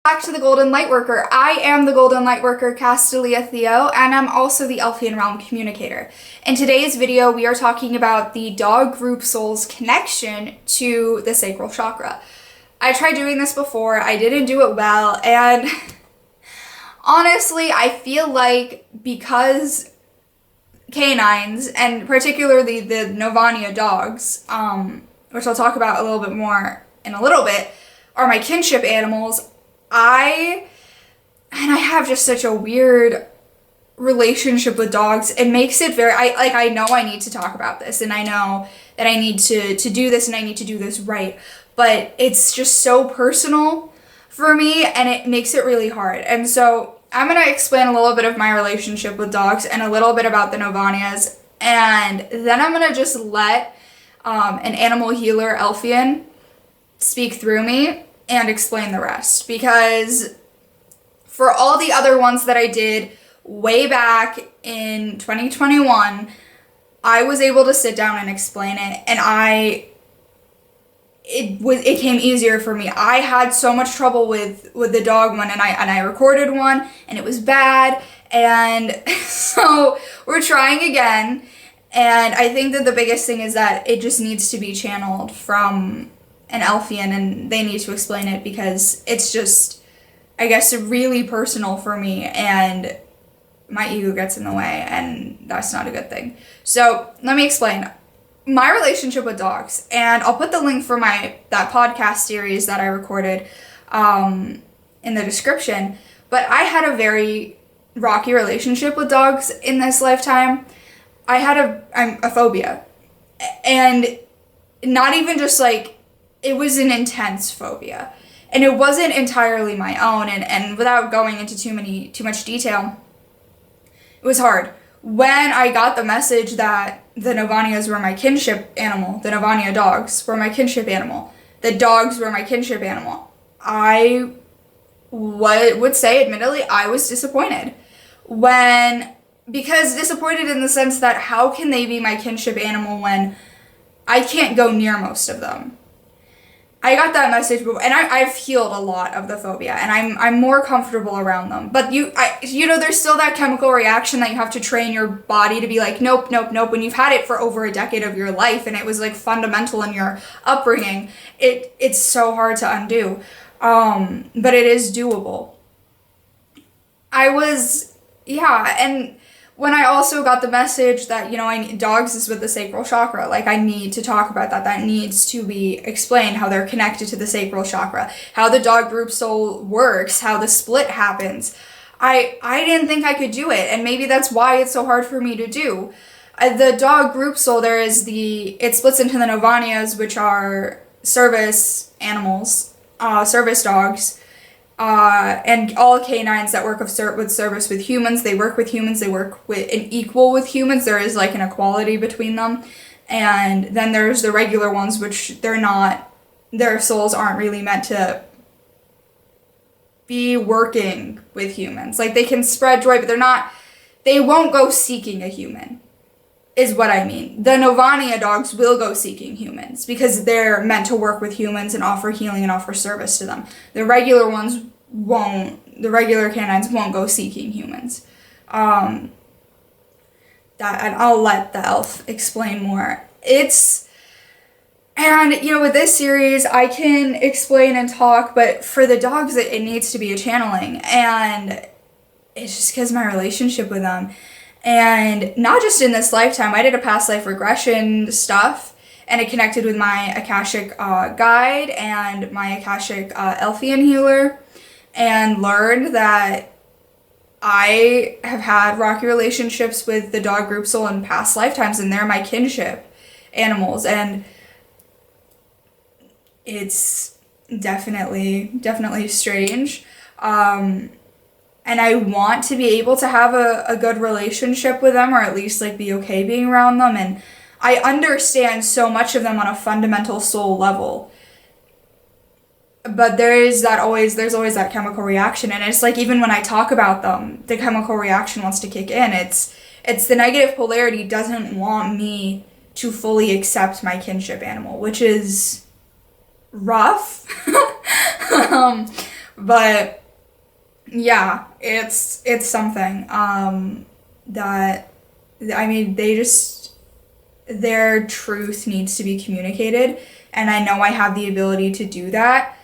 Back to the Golden Lightworker. I am the Golden Lightworker Castalia Theo, and I'm also the Elfian Realm communicator. In today's video, we are talking about the dog group soul's connection to the Sacral Chakra. I tried doing this before, I didn't do it well, and honestly, I feel like because canines, and particularly the Novania dogs, which I'll talk about a little bit more in a little bit, are my kinship animals, I have just such a weird relationship with dogs. It makes it very, I know I need to talk about this, and I know that I need to do this, and I need to do this right, but it's just so personal for me, and it makes it really hard. And so I'm going to explain a little bit of my relationship with dogs and a little bit about the Novanias, and then I'm going to just let an animal healer, Elfian, speak through me and explain the rest, because for all the other ones that I did way back in 2021, I was able to sit down and explain it, and it came easier for me. I had so much trouble with the dog one, and I recorded one and it was bad, and so we're trying again, and I think that the biggest thing is that it just needs to be channeled from an Elfian, and they need to explain it because it's just, I guess, really personal for me, and my ego gets in the way, and that's not a good thing. So let me explain my relationship with dogs, and I'll put the link for that podcast series that I recorded in the description. But I had a very rocky relationship with dogs in this lifetime. I had a phobia, and not even just like, it was an intense phobia, and it wasn't entirely my own, and without going into too much detail, it was hard. When I got the message that the Novanias were my kinship animal, the Novania dogs were my kinship animal, the dogs were my kinship animal, I would say, admittedly, I was disappointed. Because disappointed in the sense that how can they be my kinship animal when I can't go near most of them? I got that message before, and I've healed a lot of the phobia, and I'm more comfortable around them. But there's still that chemical reaction that you have to train your body to be like, nope, nope, nope. When you've had it for over a decade of your life, and it was like fundamental in your upbringing, it's so hard to undo. But it is doable. And when I also got the message that, dogs is with the Sacral Chakra, like, I need to talk about that. That needs to be explained, how they're connected to the Sacral Chakra, how the dog group soul works, how the split happens. I didn't think I could do it, and maybe that's why it's so hard for me to do. The dog group soul, it splits into the Novanias, which are service animals, service dogs, and all canines that work with service with humans. They work with humans, they work with an equal with humans. There is like an equality between them. And then there's the regular ones, which their souls aren't really meant to be working with humans. Like, they can spread joy, but they won't go seeking a human, is what I mean. The Novania dogs will go seeking humans because they're meant to work with humans and offer healing and offer service to them. The regular ones won't. The regular canines won't go seeking humans. And I'll let the elf explain more. With this series, I can explain and talk, but for the dogs, it needs to be a channeling, and it's just because my relationship with them. And not just in this lifetime, I did a past life regression stuff, and it connected with my Akashic guide and my Akashic Elfian healer, and learned that I have had rocky relationships with the dog group soul in past lifetimes, and they're my kinship animals, and it's definitely strange. And I want to be able to have a good relationship with them, or at least like be okay being around them. And I understand so much of them on a fundamental soul level. But there's always that chemical reaction. And it's like, even when I talk about them, the chemical reaction wants to kick in. It's the negative polarity doesn't want me to fully accept my kinship animal, which is rough. But yeah, it's something that, I mean, their truth needs to be communicated, and I know I have the ability to do that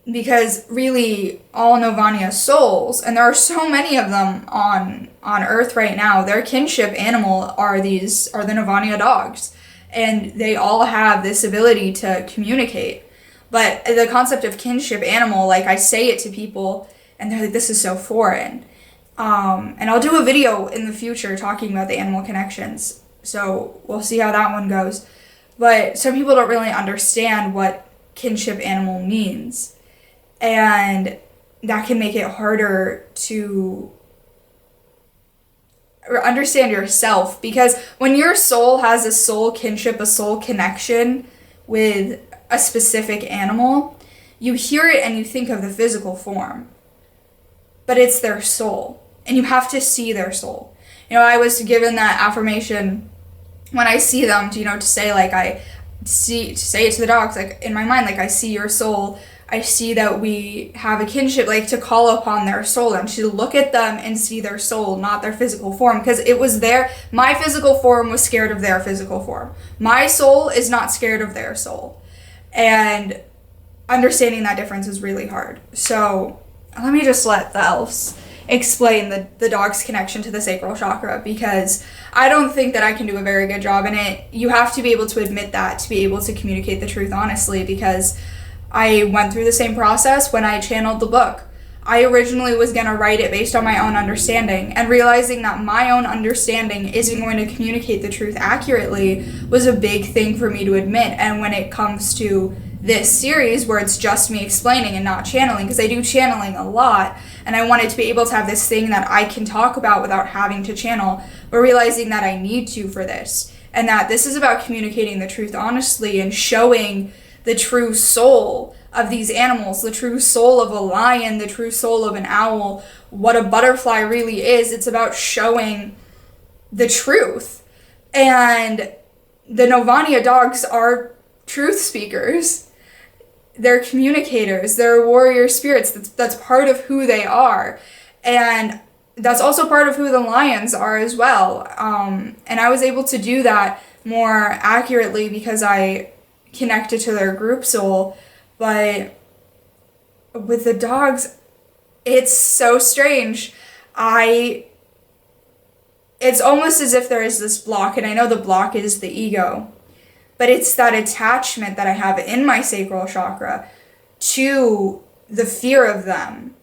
because really all Novania souls, and there are so many of them on Earth right now, their kinship animal are the Novania dogs, and they all have this ability to communicate. But the concept of kinship animal, like, I say it to people and they're like, this is so foreign. And I'll do a video in the future talking about the animal connections, so we'll see how that one goes. But some people don't really understand what kinship animal means, and that can make it harder to understand yourself, because when your soul has a soul kinship, a soul connection with a specific animal, you hear it and you think of the physical form, but it's their soul, and you have to see their soul. You know, I was given that affirmation when I see them, to say, like, to say it to the dogs, like, in my mind, like, I see your soul. I see that we have a kinship, like, to call upon their soul and to look at them and see their soul, not their physical form, because it was my physical form was scared of their physical form. My soul is not scared of their soul. And understanding that difference is really hard. So let me just let the elves explain the dog's connection to the sacral chakra, because I don't think that I can do a very good job in it. You have to be able to admit that to be able to communicate the truth honestly, because I went through the same process when I channeled the book. I originally was going to write it based on my own understanding, and realizing that my own understanding isn't going to communicate the truth accurately was a big thing for me to admit. And when it comes to this series where it's just me explaining and not channeling, because I do channeling a lot, and I wanted to be able to have this thing that I can talk about without having to channel, but realizing that I need to for this, and that this is about communicating the truth honestly and showing the true soul of these animals, the true soul of a lion, the true soul of an owl, what a butterfly really is. It's about showing the truth. And the Novania dogs are truth speakers. They're communicators. They're warrior spirits. That's part of who they are. And that's also part of who the lions are as well. And I was able to do that more accurately because I connected to their group soul. But with the dogs, it's so strange. It's almost as if there is this block, and I know the block is the ego, but it's that attachment that I have in my sacral chakra to the fear of them.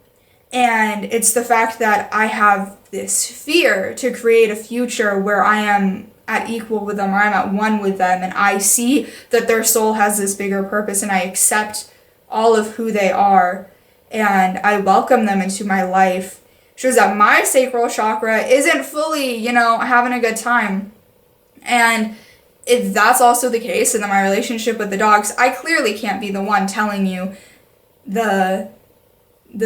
And it's the fact that I have this fear to create a future where I am at equal with them, or I'm at one with them, and I see that their soul has this bigger purpose, and I accept all of who they are, and I welcome them into my life. Shows that my sacral chakra isn't fully, having a good time. And if that's also the case, and then my relationship with the dogs, I clearly can't be the one telling you the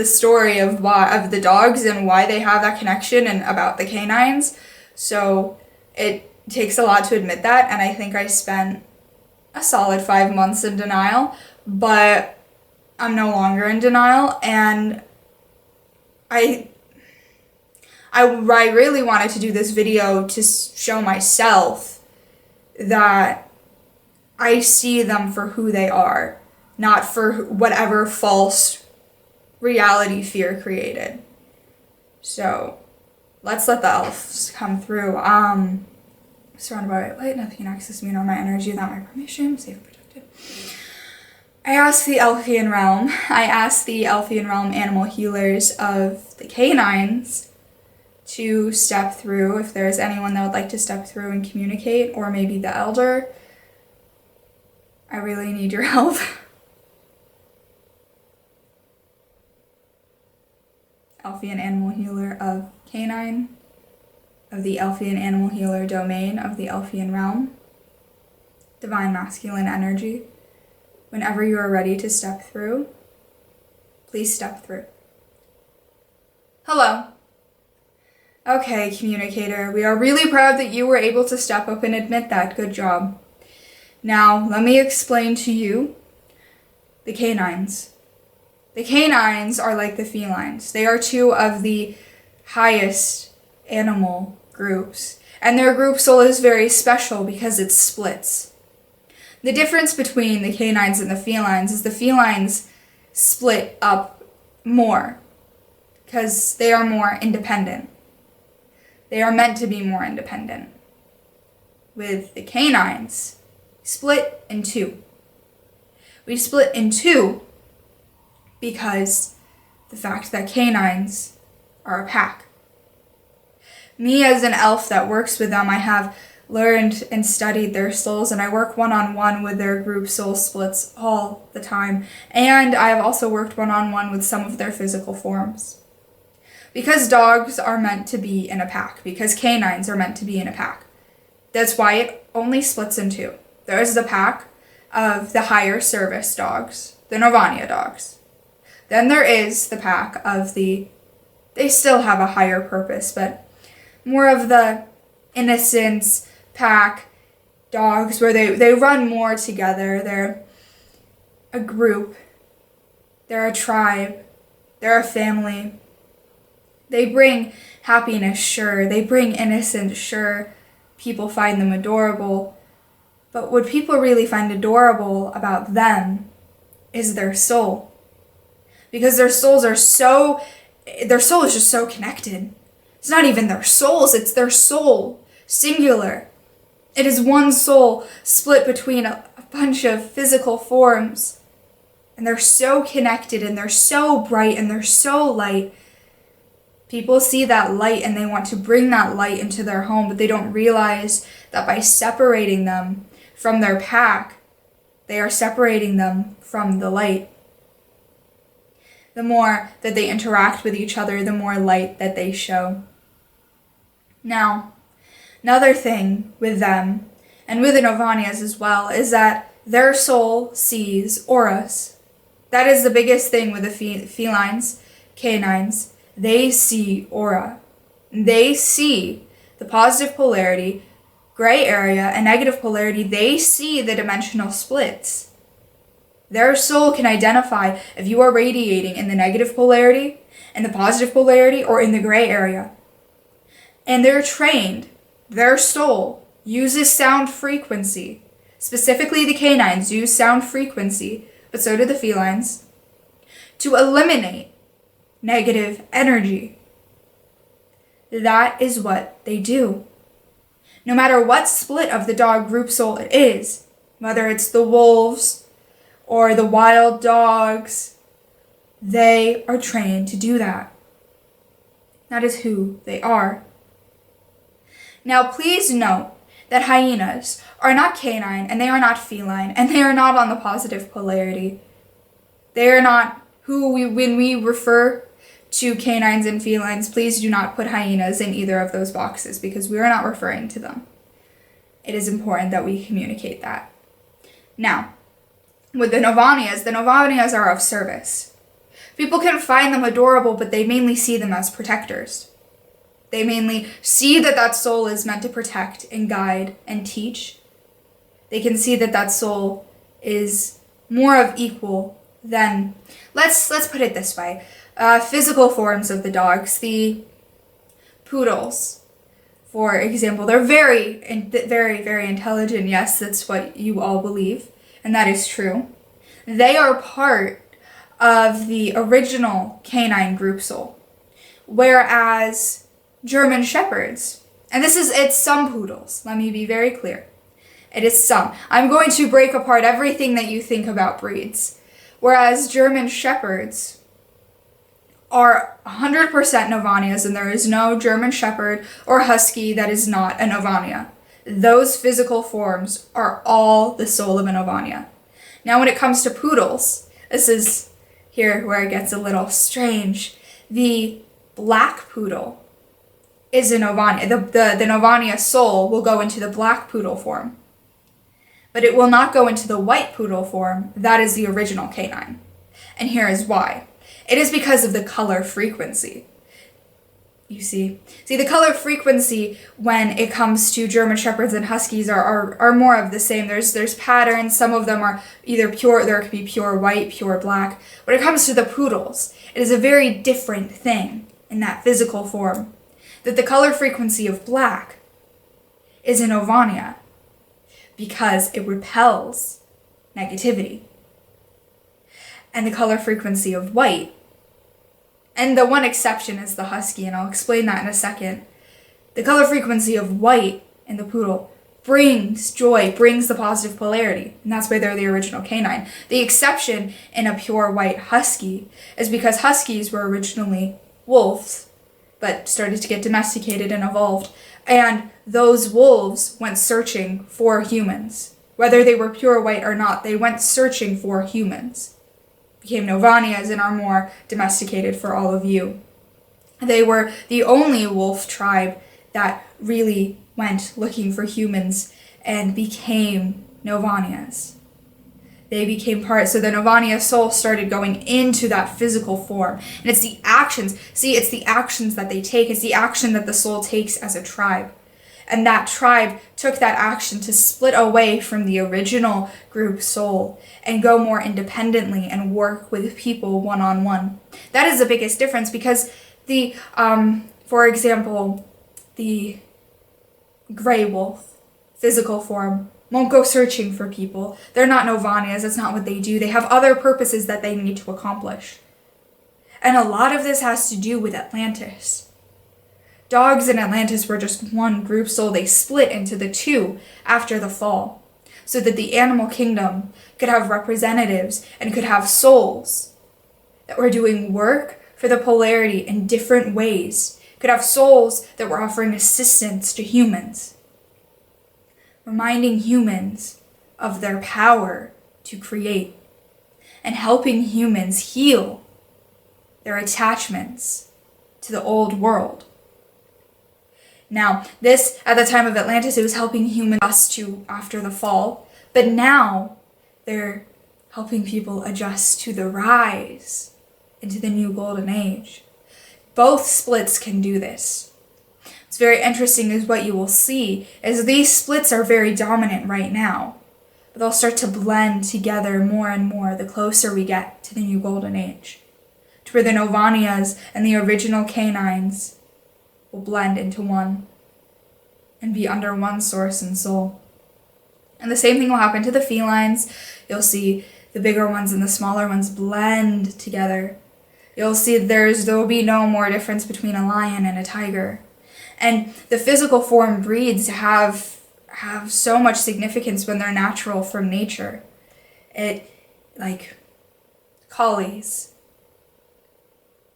story of the dogs and why they have that connection and about the canines. So it takes a lot to admit that, and I think I spent a solid 5 months in denial, but I'm no longer in denial, and I really wanted to do this video to show myself that I see them for who they are, not for whatever false reality fear created. So let's let the elves come through. Surrounded by white light, nothing can access me nor my energy without my permission. Safe and protected. I ask the Elfian Realm. I ask the Elfian Realm Animal Healers of the canines to step through. If there's anyone that would like to step through and communicate, or maybe the elder, I really need your help. Elfian Animal Healer of canine, of the Elfian Animal Healer domain of the Elfian Realm, divine masculine energy. Whenever you are ready to step through, please step through. Hello. Okay, communicator, we are really proud that you were able to step up and admit that. Good job. Now, let me explain to you the canines. The canines are like the felines. They are two of the highest animal groups, and their group soul is very special because it splits. The difference between the canines and the felines is the felines split up more because they are more independent. They are meant to be more independent. With the canines, split in two. We split in two because the fact that canines are a pack. Me as an elf that works with them, I have learned and studied their souls, and I work one-on-one with their group soul splits all the time. And I have also worked one-on-one with some of their physical forms. Because dogs are meant to be in a pack, because canines are meant to be in a pack. That's why it only splits in two. There is the pack of the higher service dogs, the Novania dogs. Then there is the pack of they still have a higher purpose, but more of the innocence pack dogs where they run more together. They're a group. They're a tribe. They're a family. They bring happiness, sure. They bring innocence, sure. People find them adorable. But what people really find adorable about them is their soul. Because their soul is just so connected. It's not even their souls, it's their soul, singular. It is one soul split between a bunch of physical forms. And they're so connected, and they're so bright, and they're so light. People see that light and they want to bring that light into their home, but they don't realize that by separating them from their pack, they are separating them from the light. The more that they interact with each other, the more light that they show. Now, another thing with them, and with the Novanias as well, is that their soul sees auras. That is the biggest thing with the felines, canines. They see aura. They see the positive polarity, gray area, and negative polarity. They see the dimensional splits. Their soul can identify if you are radiating in the negative polarity, in the positive polarity, or in the gray area. And they're trained. Their soul uses sound frequency. Specifically, the canines use sound frequency, but so do the felines, to eliminate negative energy. That is what they do. No matter what split of the dog group soul it is, whether it's the wolves or the wild dogs, they are trained to do that. That is who they are. Now please note that hyenas are not canine, and they are not feline, and they are not on the positive polarity. They are not when we refer to canines and felines, please do not put hyenas in either of those boxes because we are not referring to them. It is important that we communicate that. Now, with the Novanias are of service. People can find them adorable, but they mainly see them as protectors. They mainly see that soul is meant to protect and guide and teach. They can see that soul is more of equal than, let's put it this way, physical forms of the dogs. The poodles, for example, they're very, very, very intelligent. Yes, that's what you all believe, and that is true. They are part of the original Canine Group Soul, whereas German Shepherds, and it's some poodles, let me be very clear. It is some. I'm going to break apart everything that you think about breeds. Whereas German Shepherds are 100% Novanias, and there is no German Shepherd or Husky that is not a Novania. Those physical forms are all the soul of a Novania. Now when it comes to poodles, this is here where it gets a little strange. The black poodle is a Novania. The Novania soul will go into the black poodle form. But it will not go into the white poodle form. That is the original canine. And here is why. It is because of the color frequency. you see. See, the color frequency when it comes to German Shepherds and Huskies are more of the same. There's patterns. Some of them are either pure, there could be pure white, pure black. When it comes to the poodles, it is a very different thing in that physical form. That the color frequency of black is an Ovania because it repels negativity. And the color frequency of white, and the one exception is the husky, and I'll explain that in a second. The color frequency of white in the poodle brings joy, brings the positive polarity, and that's why they're the original canine. The exception in a pure white husky is because huskies were originally wolves, but started to get domesticated and evolved, and those wolves went searching for humans. Whether they were pure white or not, they went searching for humans. Became Novanias and are more domesticated for all of you. They were the only wolf tribe that really went looking for humans and became Novanias. They became part, so the Novania soul started going into that physical form. And it's the actions, it's the actions that they take, it's the action that the soul takes as a tribe. And that tribe took that action to split away from the original group soul and go more independently and work with people one-on-one. That is the biggest difference because for example, the gray wolf, physical form, won't go searching for people. They're not Novanias, that's not what they do. They have other purposes that they need to accomplish. And a lot of this has to do with Atlantis. Dogs in Atlantis were just one group soul. They split into the two after the fall, so that the animal kingdom could have representatives and could have souls that were doing work for the polarity in different ways, could have souls that were offering assistance to humans, reminding humans of their power to create, and helping humans heal their attachments to the old world. Now, this, at the time of Atlantis, it was helping humans adjust to after the fall, but now they're helping people adjust to the rise into the new golden age. Both splits can do this. What's very interesting is what you will see is these splits are very dominant right now, but they'll start to blend together more and more the closer we get to the new golden age, to where the Novanias and the original canines will blend into one and be under one source and soul. And the same thing will happen to the felines. You'll see the bigger ones and the smaller ones blend together. You'll see there will be no more difference between a lion and a tiger. And the physical form breeds have so much significance when they're natural from nature. Like collies.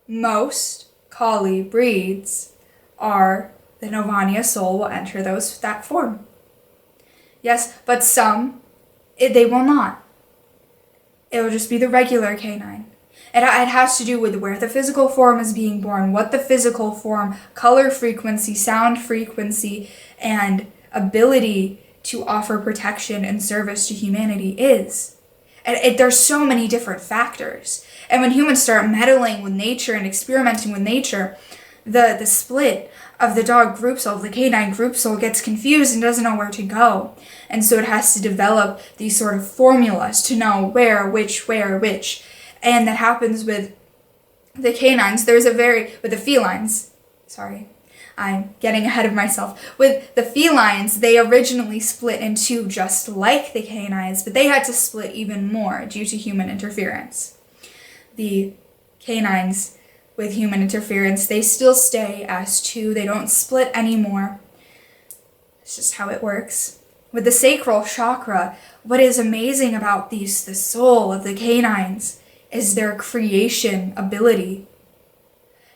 Most collie breeds are the Novania soul will enter that form. Yes, but some, they will not. It will just be the regular canine. It has to do with where the physical form is being born, what the physical form, color frequency, sound frequency, and ability to offer protection and service to humanity is. And there's so many different factors. And when humans start meddling with nature and experimenting with nature, the split of the dog group soul, the canine group soul, gets confused and doesn't know where to go. And so it has to develop these sort of formulas to know where, which. And that happens with the canines. With the felines, sorry, I'm getting ahead of myself. With the felines, they originally split in two just like the canines, but they had to split even more due to human interference. The canines, with human interference, they still stay as two. They don't split anymore. It's just how it works. With the Sacral Chakra, what is amazing about the soul of the canines is their creation ability.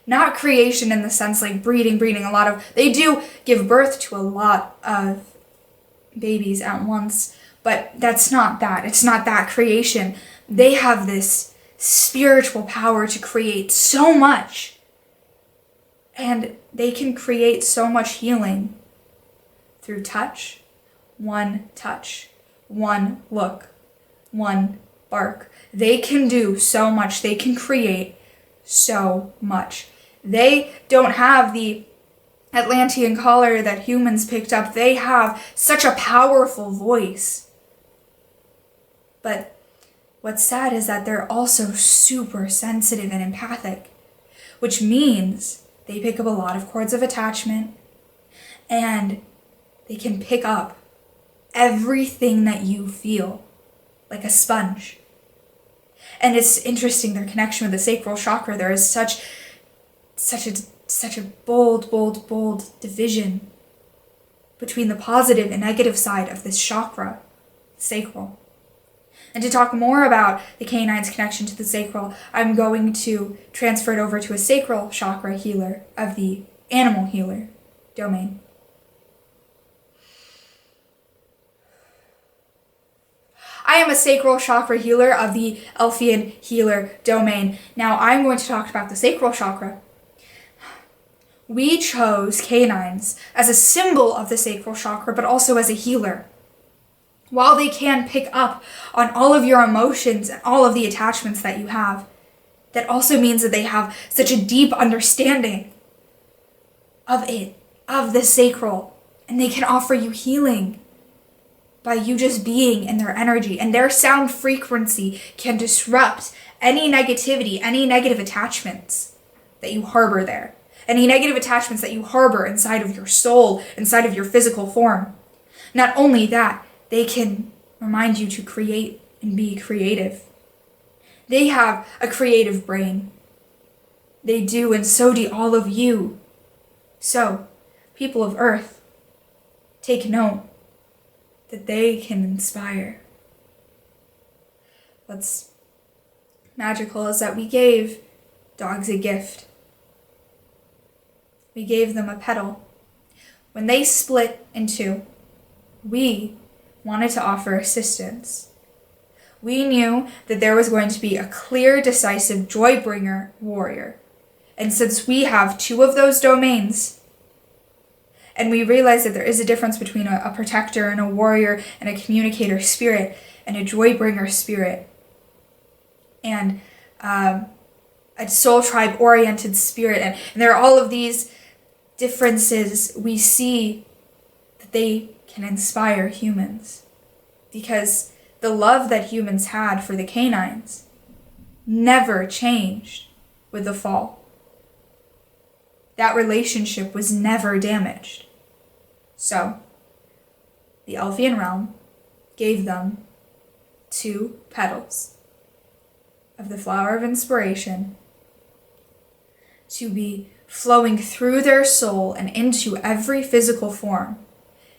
Not creation in the sense like breeding they do give birth to a lot of babies at once, but that's not that. It's not that creation. They have this spiritual power to create so much, and they can create so much healing through touch, one look, one bark. They can do so much. They can create so much. They don't have the Atlantean collar that humans picked up. They have such a powerful voice. But what's sad is that they're also super sensitive and empathic, which means they pick up a lot of cords of attachment, and they can pick up everything that you feel like a sponge. And it's interesting, their connection with the sacral chakra. There is such a bold division between the positive and negative side of this chakra, sacral. And to talk more about the canine's connection to the sacral, I'm going to transfer it over to a sacral chakra healer of the animal healer domain. I am a sacral chakra healer of the Elfian healer domain. Now I'm going to talk about the sacral chakra. We chose canines as a symbol of the sacral chakra, but also as a healer. While they can pick up on all of your emotions and all of the attachments that you have, that also means that they have such a deep understanding of it, of the sacral, and they can offer you healing by you just being in their energy. And their sound frequency can disrupt any negativity, any negative attachments that you harbor there, any negative attachments that you harbor inside of your soul, inside of your physical form. Not only that, they can remind you to create and be creative. They have a creative brain. They do, and so do all of you. So, people of Earth, take note that they can inspire. What's magical is that we gave dogs a gift. We gave them a petal. When they split in two, we wanted to offer assistance. We knew that there was going to be a clear, decisive, joy-bringer warrior. And since we have two of those domains, and we realize that there is a difference between a protector and a warrior and a communicator spirit and a joy-bringer spirit and a soul tribe-oriented spirit, and there are all of these differences, we see that they can inspire humans, because the love that humans had for the canines never changed with the fall. That relationship was never damaged. So, the Elfian Realm gave them 2 petals of the flower of inspiration to be flowing through their soul and into every physical form.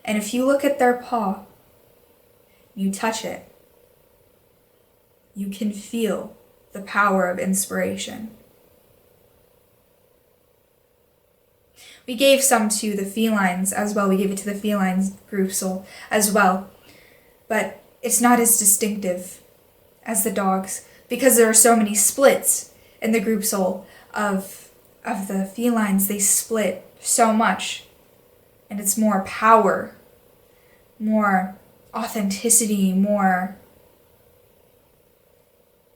And if you look at their paw, you touch it, you can feel the power of inspiration. We gave some to the felines as well. We gave it to the Canine Group Soul as well. But it's not as distinctive as the dogs, because there are so many splits in the Group Soul of the felines. They split so much. And it's more power, more authenticity, more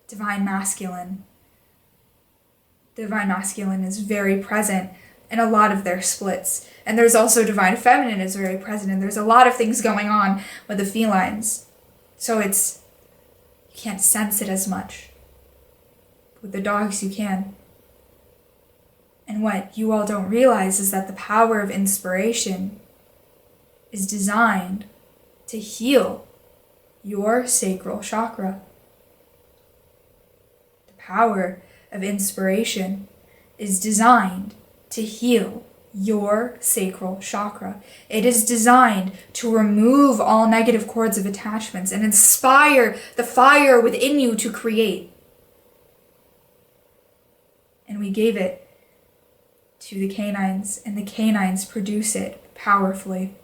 divine masculine. Divine masculine is very present in a lot of their splits. And there's also divine feminine is very present, and there's a lot of things going on with the felines. So you can't sense it as much. With the dogs you can. And what you all don't realize is that the power of inspiration is designed to heal your sacral chakra. The power of inspiration is designed to heal your sacral chakra. It is designed to remove all negative cords of attachments and inspire the fire within you to create. And we gave it to the canines, and the canines produce it powerfully.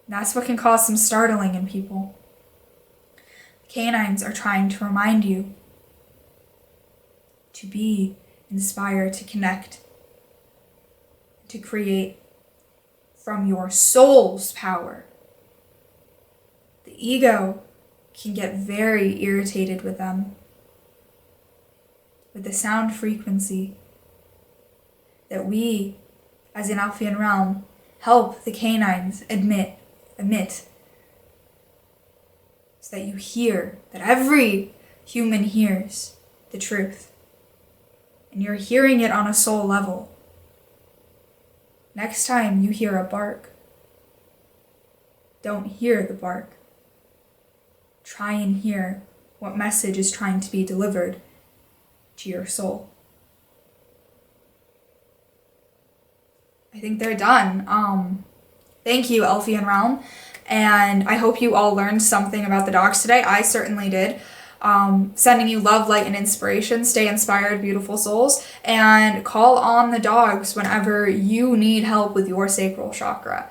That's what can cause some startling in people. Canines are trying to remind you to be inspired, to connect, to create from your soul's power. The ego can get very irritated with them, with the sound frequency that we, as an Elfian Realm, help the canines emit, so that you hear, that every human hears the truth. And you're hearing it on a soul level. Next time you hear a bark, don't hear the bark. Try and hear what message is trying to be delivered to your soul. I think they're done. Thank you, Elfian Realm. And I hope you all learned something about the dogs today. I certainly did. Sending you love, light, and inspiration. Stay inspired, beautiful souls. And call on the dogs whenever you need help with your sacral chakra.